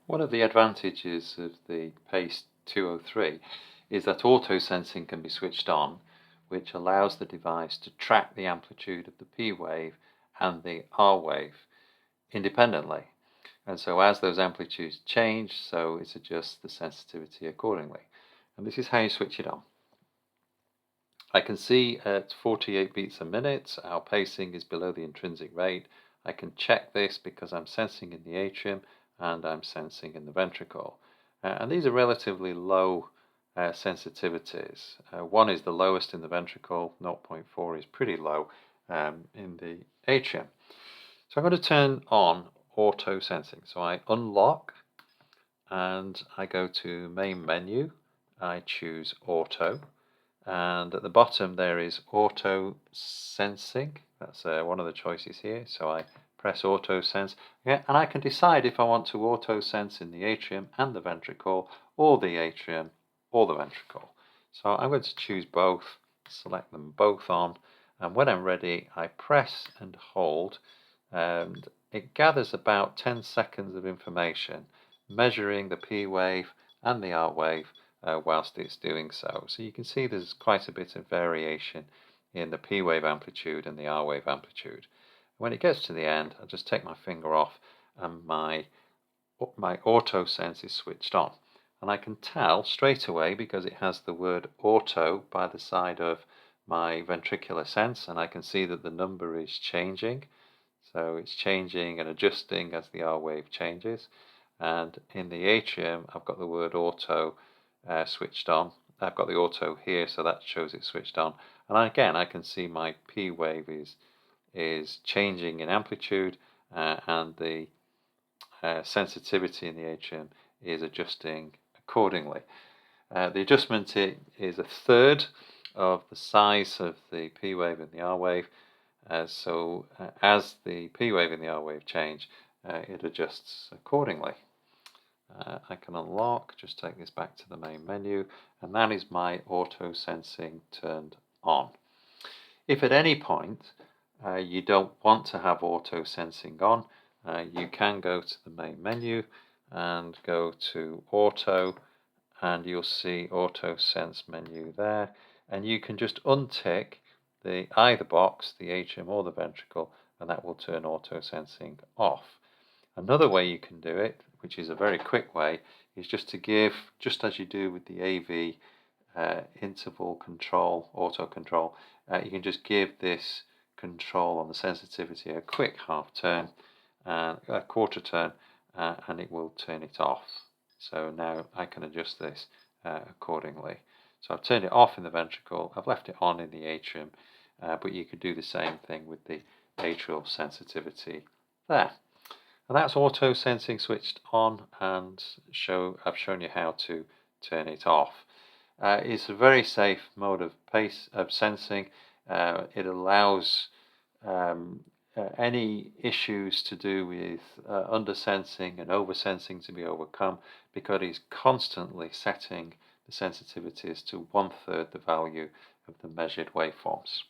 One of the advantages of the PACE 203 is that auto-sensing can be switched on, which allows the device to track the amplitude of the P wave and the R wave independently. And so as those amplitudes change, so it adjusts the sensitivity accordingly. And this is how you switch it on. I can see at 48 beats a minute, our pacing is below the intrinsic rate. I can check this because I'm sensing in the atrium and I'm sensing in the ventricle. And these are relatively low sensitivities. 1 is the lowest in the ventricle, 0.4 is pretty low in the atrium. So I'm going to turn on auto sensing. So I unlock and I go to main menu. I choose auto. And at the bottom there is auto sensing. That's one of the choices here. So I press auto sense, and I can decide if I want to auto sense in the atrium and the ventricle, or the atrium or the ventricle. So I'm going to choose both, select them both on, and when I'm ready I press and hold, and it gathers about 10 seconds of information measuring the P wave and the R wave whilst it's doing so. So you can see there's quite a bit of variation in the P wave amplitude and the R wave amplitude. When it gets to the end, I'll just take my finger off and my auto sense is switched on. And I can tell straight away because it has the word auto by the side of my ventricular sense, and I can see that the number is changing. So it's changing and adjusting as the R wave changes. And in the atrium, I've got the word auto switched on. I've got the auto here, so that shows it's switched on. And again, I can see my P wave is changing in amplitude, and the sensitivity in the atrium is adjusting accordingly. The adjustment is a third of the size of the P wave and the R wave. So as the P wave and the R wave change, it adjusts accordingly. I can unlock, just take this back to the main menu, and that is my auto sensing turned on. If at any point you don't want to have auto sensing on, you can go to the main menu and go to auto, and you'll see auto sense menu there, and you can just untick either box, the atrium or the ventricle, and that will turn auto sensing off. Another way you can do it, which is a very quick way, is just to give, just as you do with the AV interval control, auto control, you can just give this control on the sensitivity a quick half turn, and a quarter turn, and it will turn it off. So now I can adjust this accordingly. So I've turned it off in the ventricle, I've left it on in the atrium, but you could do the same thing with the atrial sensitivity there. And that's auto sensing switched on, and I've shown you how to turn it off. It's a very safe mode of sensing. It allows any issues to do with undersensing and oversensing to be overcome, because it's constantly setting the sensitivities to 1/3 the value of the measured waveforms.